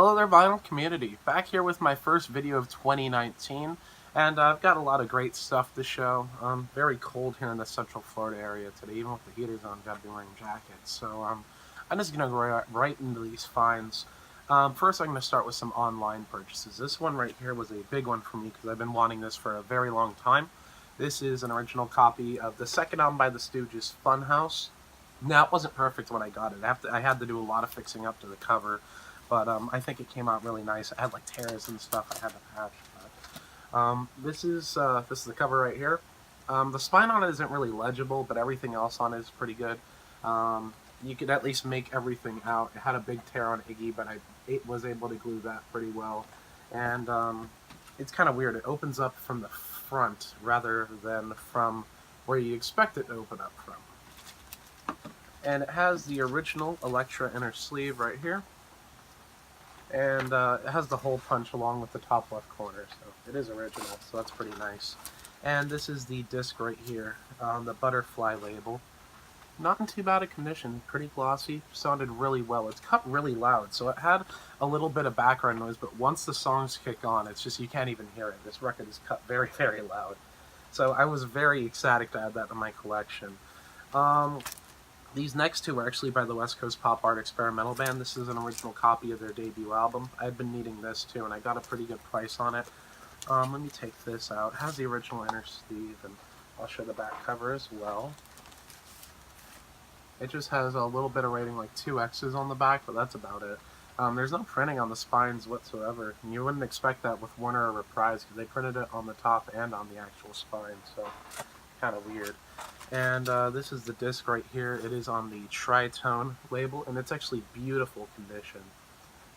Hello there, vinyl community. Back here with my first video of 2019, and I've got a lot of great stuff to show. Very cold here in the Central Florida area today. Even with the heaters on, gotta be wearing jackets. So I'm just gonna go right into these finds. First, I'm gonna start with some online purchases. This one right here was a big one for me because I've been wanting this for a very long time. This is an original copy of the second album by the Stooges, Funhouse. Now, it wasn't perfect when I got it. I had to do a lot of fixing up to the cover, but I think it came out really nice. It had like tears and stuff I had to patch. But, this is the cover right here. The spine on it isn't really legible, but everything else on it is pretty good. You could at least make everything out. It had a big tear on Iggy, but I was able to glue that pretty well. And it's kind of weird. It opens up from the front rather than from where you expect it to open up from. And it has the original Elektra inner sleeve right here. And it has the hole punch along with the top left corner, so it is original, so that's pretty nice. And this is the disc right here, the butterfly label. Not in too bad a condition, pretty glossy, sounded really well. It's cut really loud, so it had a little bit of background noise, but once the songs kick on, it's just, you can't even hear it. This record is cut very, very loud. So I was very ecstatic to add that to my collection. These next two are actually by the West Coast pop art experimental band. This is an original copy of their debut album. I'd been needing this too, and I got a pretty good price on it. Let me take this out. It has the original inner sleeve, and I'll show the back cover as well. It just has a little bit of writing, like 2 X's on the back, but that's about it. There's no printing on the spines whatsoever, and you wouldn't expect that with Warner or Reprise, because they printed it on the top and on the actual spine, so kind of weird. And this is the disc right here. It is on the Tritone label, and it's actually beautiful condition.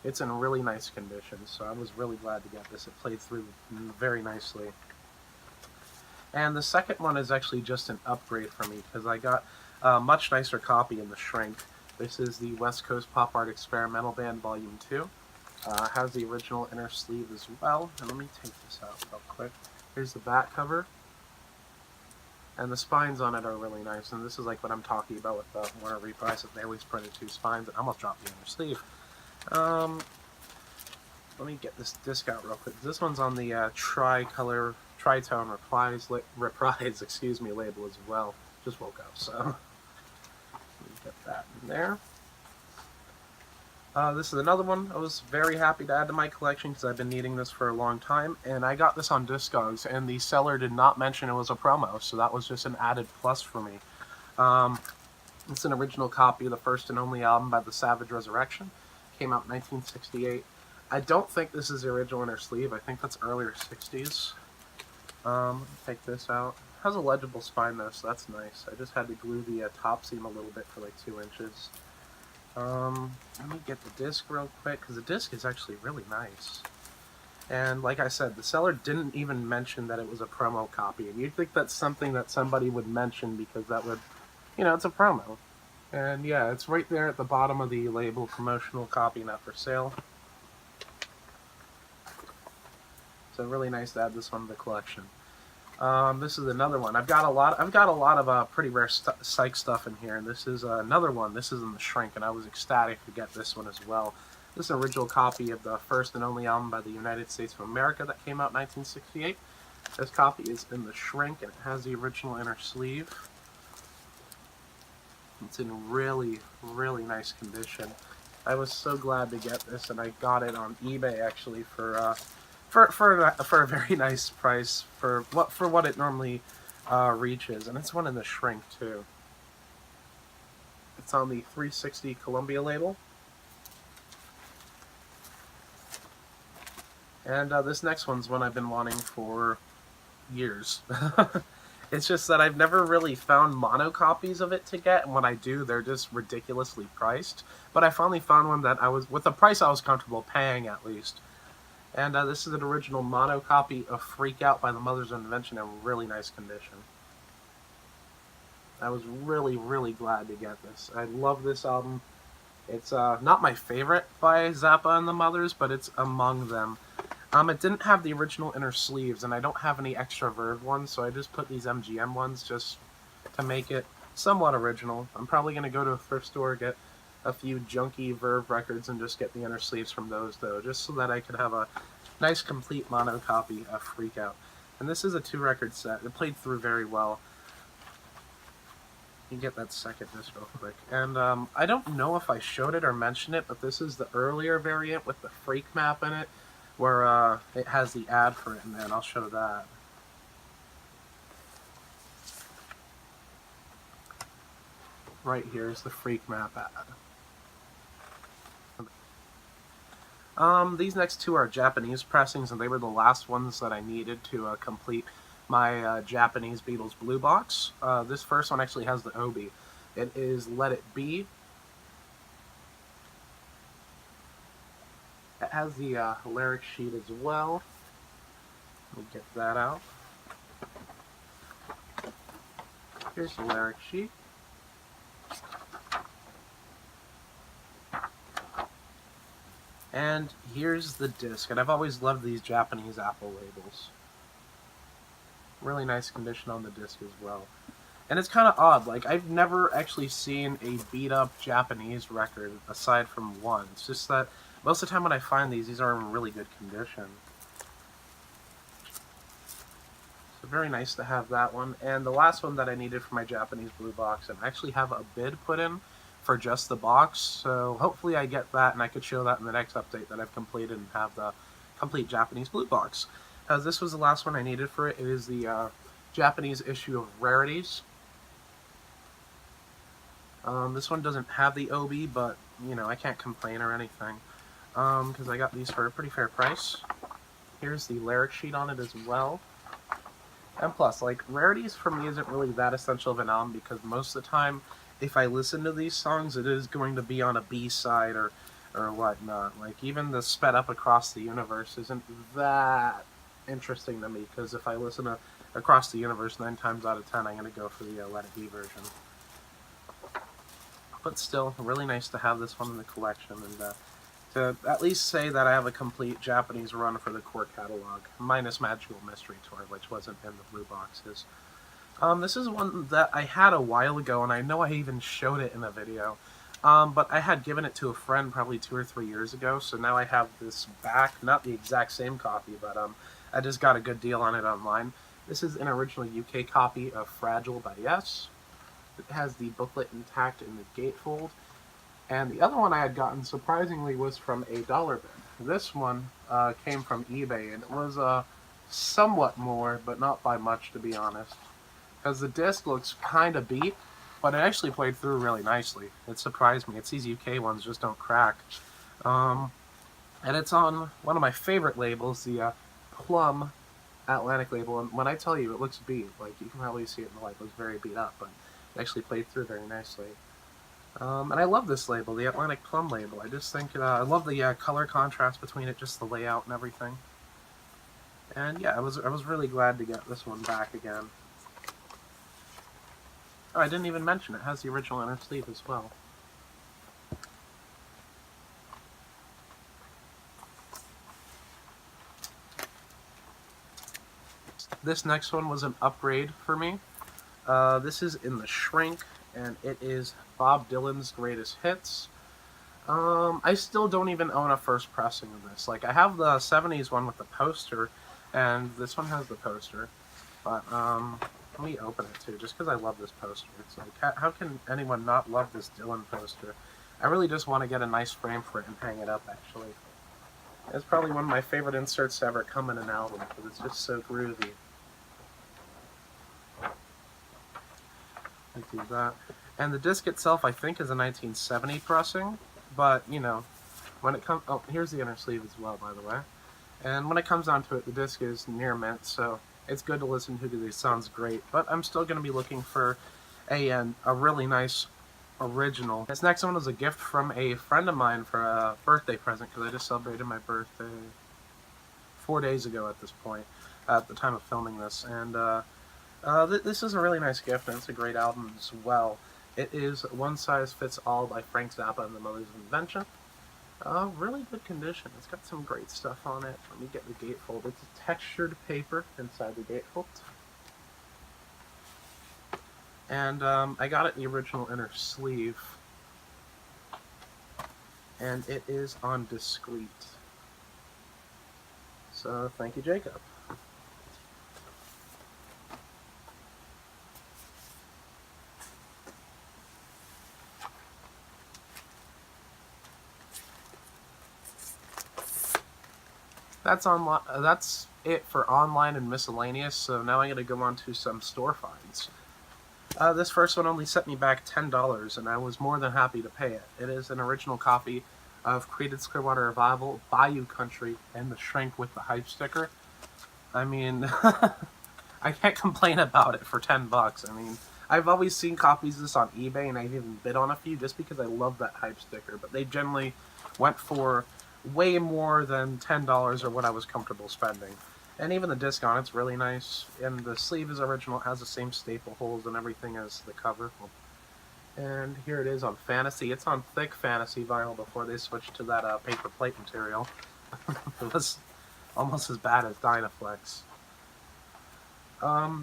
It's in really nice condition, so I was really glad to get this. It played through very nicely. And the second one is actually just an upgrade for me, because I got a much nicer copy in the shrink. This is the West Coast Pop Art Experimental Band Volume 2. Has the original inner sleeve as well. And let me take this out real quick. Here's the back cover. And the spines on it are really nice, and this is like what I'm talking about with the Warner Reprise. They always printed 2 spines. I almost dropped the inner sleeve. Let me get this disc out real quick. This one's on the Tritone Reprise, excuse me, label as well. Just woke up, so let me get that in there. This is another one I was very happy to add to my collection because I've been needing this for a long time, and I got this on Discogs, and the seller did not mention it was a promo, so that was just an added plus for me. It's an original copy of the first and only album by the Savage Resurrection. Came out in 1968. I don't think this is the original inner sleeve. I think that's earlier 60s. Let me take this out. It has a legible spine though, so that's nice. I just had to glue the top seam a little bit for like 2 inches. Let me get the disc real quick, because the disc is actually really nice. And like I said, the seller didn't even mention that it was a promo copy, and you'd think that's something that somebody would mention because that would, you know, it's a promo. And yeah, it's right there at the bottom of the label, promotional copy not for sale. So really nice to add this one to the collection. This is another one. I've got a lot of pretty rare Psych stuff in here, and this is another one. This is in the shrink, and I was ecstatic to get this one as well. This is an original copy of the first and only album by the United States of America that came out in 1968. This copy is in the shrink, and it has the original inner sleeve. It's in really, really nice condition. I was so glad to get this, and I got it on eBay actually for a very nice price for what it normally reaches, and it's one in the shrink too. It's on the 360 Columbia label, and this next one's one I've been wanting for years. It's just that I've never really found mono copies of it to get, and when I do, they're just ridiculously priced. But I finally found one that with the price I was comfortable paying at least. And this is an original mono copy of Freak Out by the Mothers of Invention in really nice condition. I was really, really glad to get this. I love this album. It's not my favorite by Zappa and the Mothers, but it's among them. It didn't have the original inner sleeves, and I don't have any extra Verve ones, so I just put these MGM ones just to make it somewhat original. I'm probably going to go to a thrift store, get a few junky Verve records and just get the inner sleeves from those, though, just so that I could have a nice complete mono copy of Freak Out. And this is a 2-record set. It played through very well. You get that second disc real quick. And I don't know if I showed it or mentioned it, but this is the earlier variant with the Freak map in it, where it has the ad for it, and then I'll show that. Right here is the Freak map ad. These next two are Japanese pressings, and they were the last ones that I needed to complete my Japanese Beatles Blue Box. This first one actually has the obi. It is Let It Be. It has the lyric sheet as well. Let me get that out. Here's the lyric sheet. And here's the disc, and I've always loved these Japanese Apple labels. Really nice condition on the disc as well. And it's kind of odd, like, I've never actually seen a beat-up Japanese record aside from one. It's just that most of the time when I find these are in really good condition. So very nice to have that one. And the last one that I needed for my Japanese Blue Box, and I actually have a bid put in for just the box, so hopefully I get that and I could show that in the next update that I've completed and have the complete Japanese Blue Box. As this was the last one I needed for it. It is the Japanese issue of Rarities. This one doesn't have the obi, but, you know, I can't complain or anything, because I got these for a pretty fair price. Here's the lyric sheet on it as well. And plus, like, Rarities for me isn't really that essential of an album, because most of the time, if I listen to these songs, it is going to be on a B-side or whatnot. Like, even the Sped Up Across the Universe isn't that interesting to me, because if I listen to Across the Universe 9 times out of 10, I'm going to go for the Let It Be version. But still, really nice to have this one in the collection, and to at least say that I have a complete Japanese run for the core catalog, minus Magical Mystery Tour, which wasn't in the blue boxes. This is one that I had a while ago, and I know I even showed it in a video, but I had given it to a friend probably 2 or 3 years ago, so now I have this back, not the exact same copy, but I just got a good deal on it online. This is an original UK copy of Fragile by Yes. It has the booklet intact in the gatefold, and the other one I had gotten, surprisingly, was from a dollar bin. This one came from eBay, and it was somewhat more, but not by much, to be honest. Because the disc looks kind of beat, but it actually played through really nicely. It surprised me. It's these UK ones just don't crack. And it's on one of my favorite labels, the Plum Atlantic label. And when I tell you it looks beat, like, you can probably see it in the light, it looks very beat up, but it actually played through very nicely. And I love this label, the Atlantic Plum label. I just think, I love the color contrast between it, just the layout and everything. And yeah, I was really glad to get this one back again. Oh, I didn't even mention it has the original inner sleeve as well. This next one was an upgrade for me. This is in the shrink, and it is Bob Dylan's Greatest Hits. I still don't even own a first pressing of this. Like, I have the 70s one with the poster, and this one has the poster. But, let me open it too, just because I love this poster. It's like, how can anyone not love this Dylan poster? I really just want to get a nice frame for it and hang it up, actually. It's probably one of my favorite inserts to ever come in an album, because it's just so groovy. I do that. And the disc itself, I think, is a 1970 pressing, but, you know, when it comes... Oh, here's the inner sleeve as well, by the way. And when it comes down to it, the disc is near mint, so it's good to listen to because it sounds great, but I'm still going to be looking for a really nice original. This next one was a gift from a friend of mine for a birthday present, because I just celebrated my birthday 4 days ago at this point, at the time of filming this, and this is a really nice gift, and it's a great album as well. It is One Size Fits All by Frank Zappa and the Mothers of Invention. Really good condition. It's got some great stuff on it. Let me get the gatefold. It's a textured paper inside the gatefold. And I got it in the original inner sleeve. and it is on Discreet. So thank you, Jacob. That's it for online and miscellaneous, so now I'm going to go on to some store finds. This first one only set me back $10, and I was more than happy to pay it. It is an original copy of Creedence Clearwater Revival, Bayou Country, and The Shrink with the hype sticker. I mean, I can't complain about it for $10. I mean, I've always seen copies of this on eBay, and I've even bid on a few just because I love that hype sticker, but they generally went for way more than $10 or what I was comfortable spending. And even the disc on it's really nice, and the sleeve is original, it has the same staple holes and everything as the cover. And here it is on Fantasy. It's on thick Fantasy vinyl before they switched to that paper plate material. It was almost as bad as Dynaflex.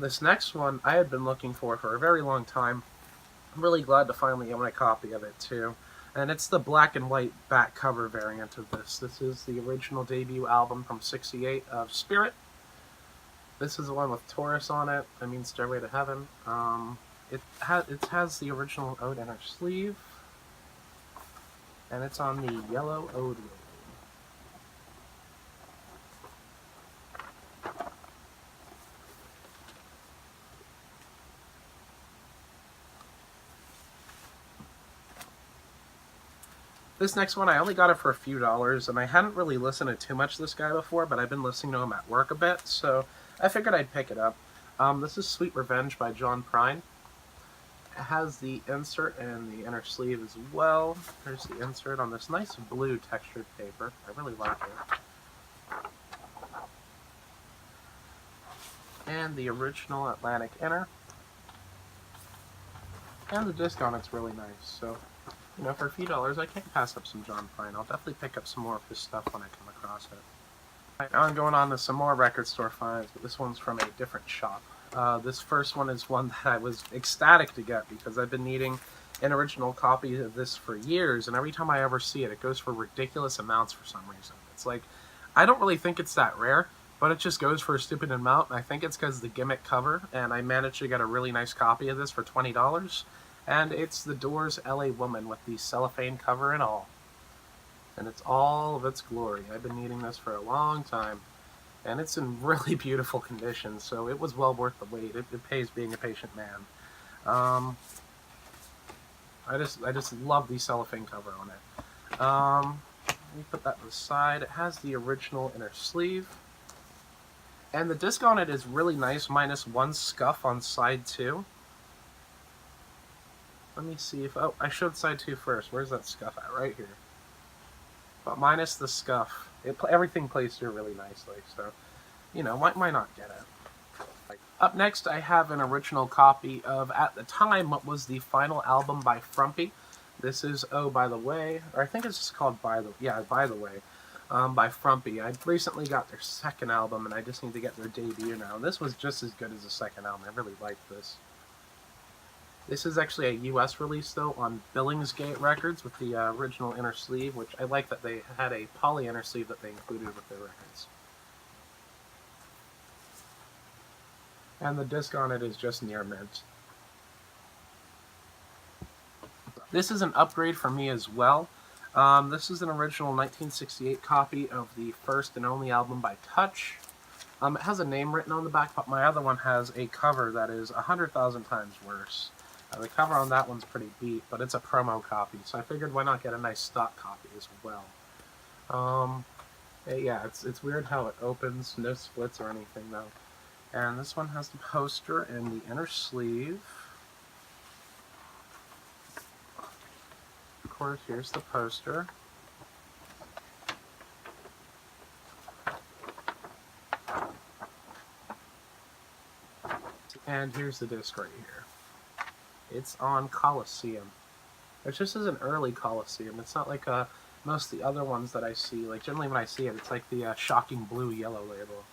This next one I had been looking for a very long time. I'm really glad to finally own a copy of it too. And it's the black and white back cover variant of this. This is the original debut album from '68 of Spirit. This is the one with Taurus on it. I mean, Stairway to Heaven. It has the original Ode inner sleeve, and it's on the yellow Ode label. This next one, I only got it for a few dollars, and I hadn't really listened to too much of this guy before, but I've been listening to him at work a bit, so I figured I'd pick it up. This is Sweet Revenge by John Prine. It has the insert and the inner sleeve as well. There's the insert on this nice blue textured paper. I really like it. And the original Atlantic inner. And the disc on it's really nice, so you know, for a few dollars, I can't pass up some John Prine. I'll definitely pick up some more of his stuff when I come across it. Right, now I'm going on to some more record store finds, but this one's from a different shop. This first one is one that I was ecstatic to get because I've been needing an original copy of this for years, and every time I ever see it, it goes for ridiculous amounts for some reason. It's like, I don't really think it's that rare, but it just goes for a stupid amount. I think it's because of the gimmick cover, and I managed to get a really nice copy of this for $20. And it's the Doors' LA Woman with the cellophane cover and all. And it's all of its glory. I've been needing this for a long time. And it's in really beautiful condition, so it was well worth the wait. It pays being a patient man. I just love the cellophane cover on it. Let me put that to the side. It has the original inner sleeve. And the disc on it is really nice, minus one scuff on side 2. Let me see if... Oh, I showed side 2 first. Where's that scuff at? Right here. But minus the scuff, everything plays through really nicely. So, you know, why not get it? Up next, I have an original copy of, at the time, what was the final album by Frumpy. This is Oh, By the Way. Or I think it's just called By the Way. By Frumpy. I recently got their second album, and I just need to get their debut now. This was just as good as the second album. I really liked this. This is actually a US release, though, on Billingsgate Records with the original inner sleeve, which I like that they had a poly inner sleeve that they included with their records. And the disc on it is just near mint. This is an upgrade for me as well. This is an original 1968 copy of the first and only album by Touch. It has a name written on the back, but my other one has a cover that is 100,000 times worse. The cover on that one's pretty beat, but it's a promo copy, so I figured why not get a nice stock copy as well. Yeah, it's weird how it opens, no splits or anything though. And this one has the poster and the inner sleeve. Of course, here's the poster. And here's the disc right here. It's on Coliseum. It just is an early Coliseum. It's not like most of the other ones that I see. Like, generally when I see it, it's like the shocking blue-yellow label.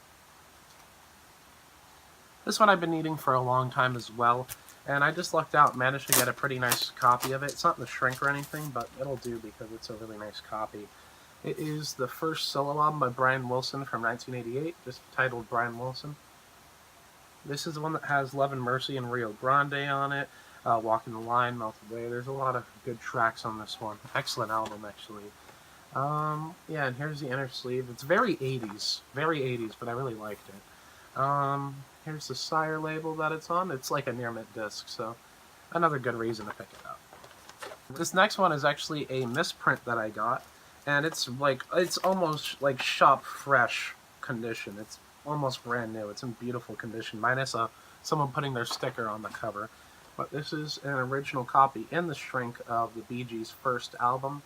This one I've been needing for a long time as well. And I just lucked out, managed to get a pretty nice copy of it. It's not in the shrink or anything, but it'll do because it's a really nice copy. It is the first solo album by Brian Wilson from 1988, just titled Brian Wilson. This is the one that has Love and Mercy and Rio Grande on it, Walking the Line, Melted Away. There's a lot of good tracks on this one. Excellent album, actually. Yeah, and here's the inner sleeve. It's very 80s, but I really liked it. Here's the Sire label that it's on. It's like a near mint disc, so another good reason to pick it up. This next one is actually a misprint that I got, and it's almost like shop fresh condition. It's almost brand new. It's in beautiful condition, minus someone putting their sticker on the cover. But this is an original copy in the shrink of the Bee Gees' first album,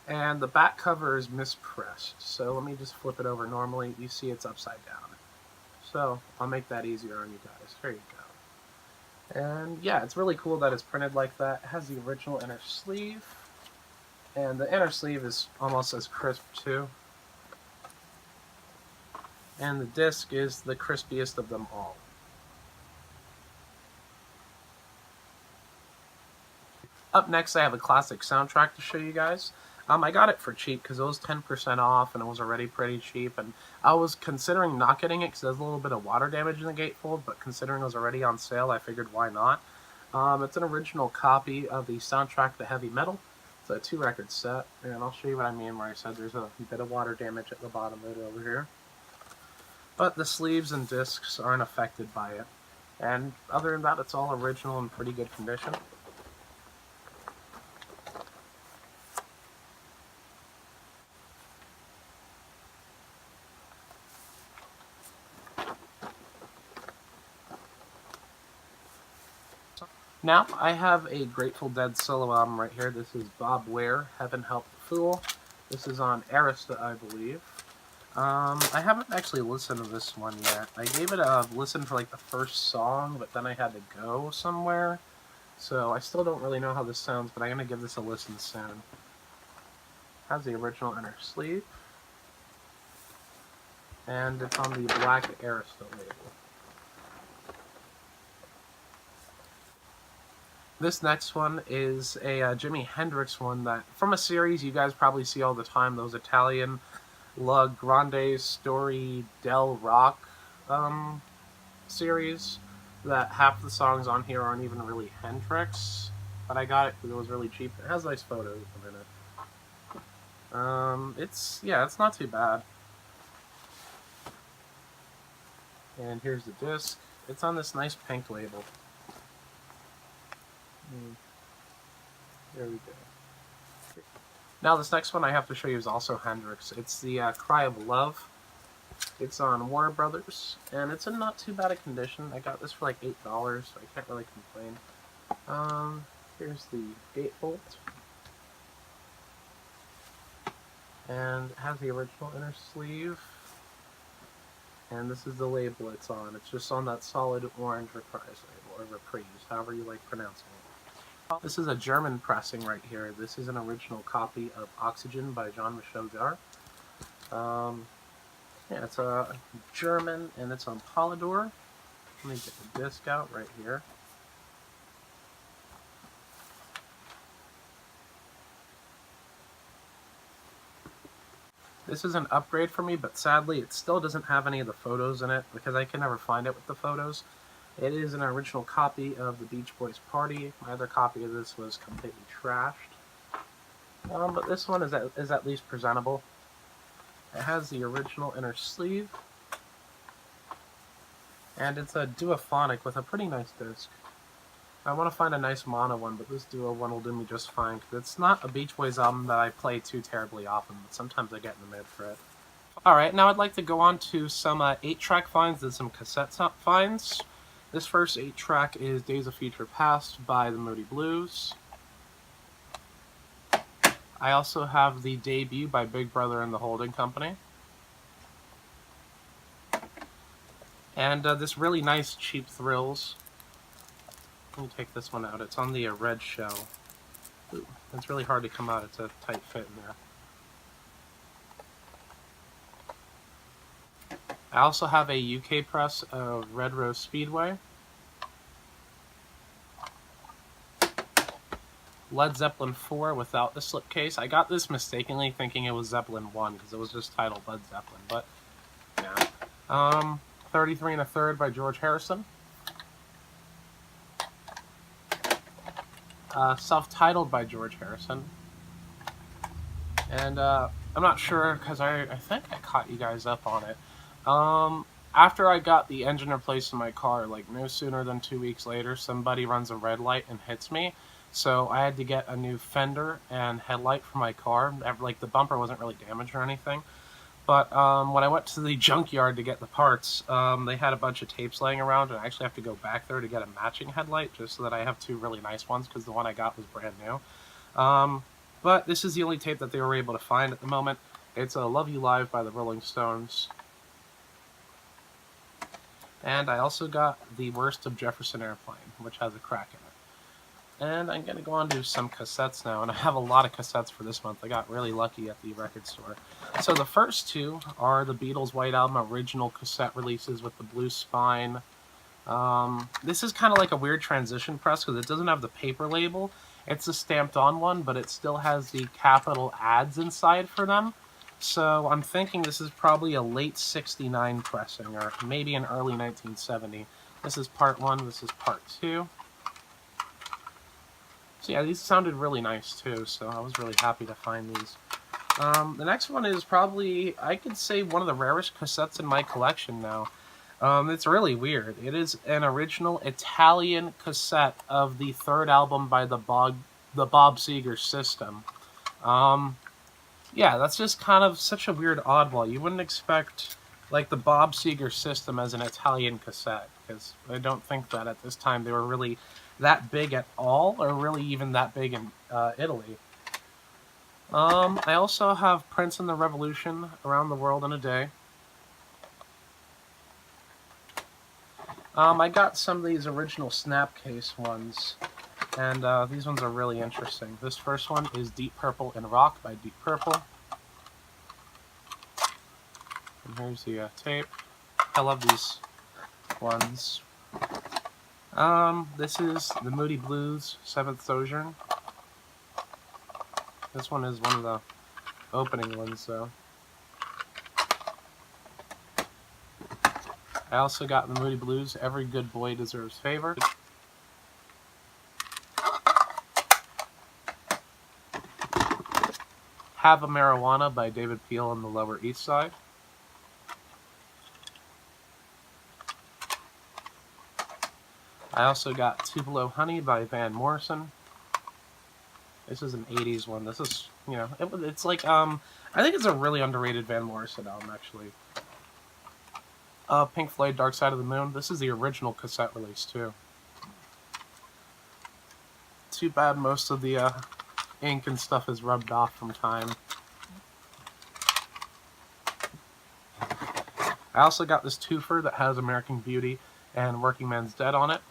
and the back cover is mispressed. So let me just flip it over normally. You see it's upside down. So I'll make that easier on you guys. There you go. And yeah, it's really cool that it's printed like that. It has the original inner sleeve, and the inner sleeve is almost as crisp too. And the disc is the crispiest of them all. Up next, I have a classic soundtrack to show you guys. I got it for cheap because it was 10% off and it was already pretty cheap. And I was considering not getting it because there's a little bit of water damage in the gatefold, but considering it was already on sale, I figured why not. It's an original copy of the soundtrack to Heavy Metal. It's a 2-record set, and I'll show you what I mean where I said there's a bit of water damage at the bottom of it over here. But the sleeves and discs aren't affected by it. And other than that, it's all original and pretty good condition. Now, I have a Grateful Dead solo album right here. This is Bob Ware, Heaven Help the Fool. This is on Arista, I believe. I haven't actually listened to this one yet. I gave it a listen for like the first song, but then I had to go somewhere. So I still don't really know how this sounds, but I'm going to give this a listen soon. Has the original inner sleeve. And it's on the black Arista label. This next one is a Jimi Hendrix one that, from a series you guys probably see all the time, those Italian La Grande Story del Rock series, that half the songs on here aren't even really Hendrix, but I got it because it was really cheap. It has nice photos in it. It's not too bad. And here's the disc. It's on this nice pink label. There we go. Now this next one I have to show you is also Hendrix. It's the Cry of Love. It's on Warner Brothers, and it's in not too bad a condition. I got this for like $8, so I can't really complain. Here's the gatefold. And it has the original inner sleeve. And this is the label it's on. It's just on that solid orange Reprise label, or Reprise, however you like pronouncing it. This is a German pressing right here. This is an original copy of Oxygen by Jean-Michel Jarre. Yeah, it's a German, and it's on Polydor. Let me get the disc out right here. This is an upgrade for me, but sadly it still doesn't have any of the photos in it because I can never find it with the photos. It is an original copy of the Beach Boys Party. My other copy of this was completely trashed. But this one is at least presentable. It has the original inner sleeve. And it's a duophonic with a pretty nice disc. I want to find a nice mono one, but this duo one will do me just fine. Because it's not a Beach Boys album that I play too terribly often, but sometimes I get in the mood for it. Alright, now I'd like to go on to some 8-track finds and some cassette finds. This first 8-track is Days of Future Past by the Moody Blues. I also have the debut by Big Brother and the Holding Company. And this really nice Cheap Thrills. Let me take this one out. It's on the red shell. Ooh, it's really hard to come out. It's a tight fit in there. I also have a UK press of Red Rose Speedway. Led Zeppelin 4 without the slipcase. I got this mistakenly thinking it was Zeppelin 1 because it was just titled Led Zeppelin, but yeah. 33 1/3 by George Harrison. Self-titled by George Harrison. And I'm not sure because I think I caught you guys up on it. After I got the engine replaced in my car, like no sooner than 2 weeks later, somebody runs a red light and hits me. So I had to get a new fender and headlight for my car. Like the bumper wasn't really damaged or anything. But when I went to the junkyard to get the parts, they had a bunch of tapes laying around, and I actually have to go back there to get a matching headlight just so that I have two really nice ones because the one I got was brand new. But this is the only tape that they were able to find at the moment. It's Love You Live by the Rolling Stones. And I also got The Worst of Jefferson Airplane, which has a crack in it. And I'm going to go on to some cassettes now, and I have a lot of cassettes for this month. I got really lucky at the record store. So the first two are the Beatles' White Album original cassette releases with the blue spine. This is kind of like a weird transition press because it doesn't have the paper label. It's a stamped-on one, but it still has the capital ads inside for them. So I'm thinking this is probably a late 69 pressing, or maybe an early 1970. This is part 1, this is part 2. So yeah, these sounded really nice too, so I was really happy to find these. The next one is probably, I could say, one of the rarest cassettes in my collection now. It's really weird. It is an original Italian cassette of the third album by the Bob Seger System. Yeah, that's just kind of such a weird oddball. You wouldn't expect, like, the Bob Seger System as an Italian cassette, because I don't think that at this time they were really that big at all, or really even that big in Italy. I also have Prince and the Revolution, Around the World in a Day. I got some of these original Snapcase ones, and these ones are really interesting. This first one is Deep Purple in Rock by Deep Purple. And here's the tape. I love these ones. This is the Moody Blues, Seventh Sojourn. This one is one of the opening ones, though. I also got the Moody Blues, Every Good Boy Deserves Favor. Have a Marijuana by David Peel on the Lower East Side. I also got Tupelo Honey by Van Morrison. This is an 80s one. This is, you know, it's like, I think it's a really underrated Van Morrison album, actually. Pink Floyd, Dark Side of the Moon. This is the original cassette release, too. Too bad most of the ink and stuff is rubbed off from time. I also got this twofer that has American Beauty and Working Man's Dead on it.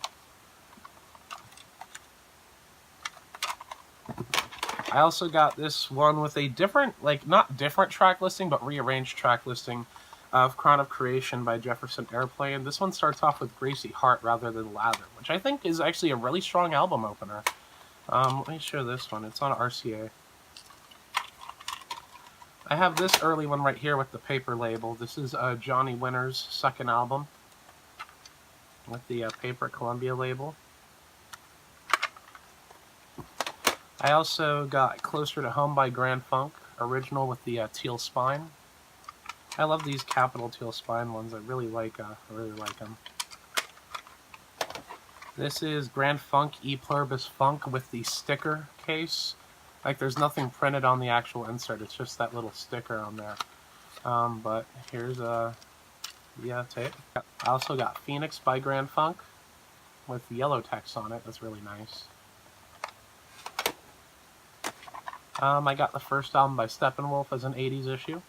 I also got this one with a different, like, not different track listing, but rearranged track listing of Crown of Creation by Jefferson Airplane. This one starts off with Gracie Hart rather than Lather, which I think is actually a really strong album opener. Let me show this one. It's on RCA. I have this early one right here with the paper label. This is Johnny Winter's second album with the paper Columbia label. I also got Closer to Home by Grand Funk, original with the teal spine. I love these capital teal spine ones. I really like them. This is Grand Funk E Pluribus Funk with the sticker case. Like, there's nothing printed on the actual insert. It's just that little sticker on there. But here's the tape. I also got Phoenix by Grand Funk with the yellow text on it. That's really nice. I got the first album by Steppenwolf as an 80s issue.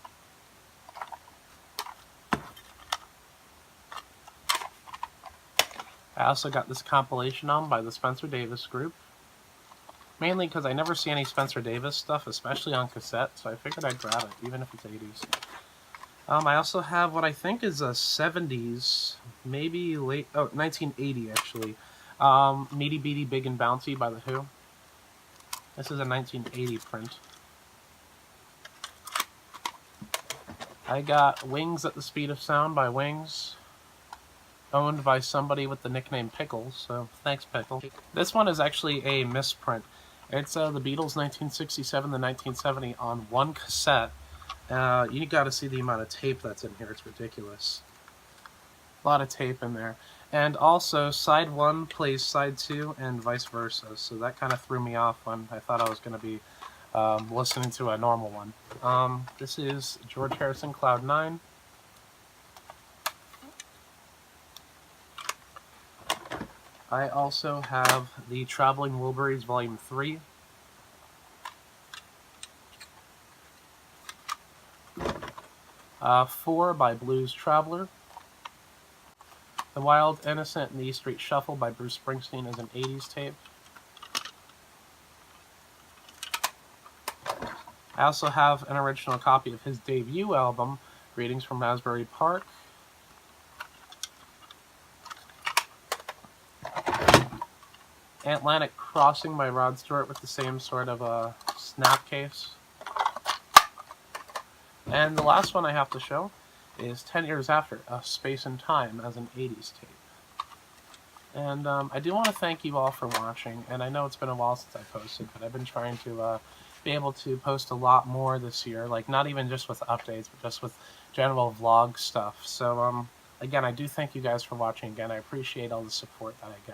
I also got this compilation album by the Spencer Davis Group. Mainly because I never see any Spencer Davis stuff, especially on cassette, so I figured I'd grab it, even if it's 80s. I also have what I think is a 70s, maybe late, 1980 actually. Meaty Beaty Big and Bouncy by The Who. This is a 1980 print. I got Wings at the Speed of Sound by Wings, owned by somebody with the nickname Pickles, so thanks, Pickle. This one is actually a misprint. It's the Beatles 1967 to 1970 on one cassette. You gotta see the amount of tape that's in here, it's ridiculous. A lot of tape in there. And also, side 1 plays side 2 and vice versa, so that kind of threw me off when I thought I was going to be listening to a normal one. This is George Harrison, Cloud 9. I also have the Traveling Wilburys Volume 3. Four by Blues Traveler. The Wild, Innocent, and the E Street Shuffle by Bruce Springsteen is an 80s tape. I also have an original copy of his debut album, Greetings from Asbury Park. Atlantic Crossing by Rod Stewart with the same sort of snap case. And the last one I have to show is 10 Years After, A Space and Time as an 80s tape. And I do want to thank you all for watching, and I know it's been a while since I posted, but I've been trying to be able to post a lot more this year, like not even just with updates, but just with general vlog stuff. So again, I do thank you guys for watching again. I appreciate all the support that I get.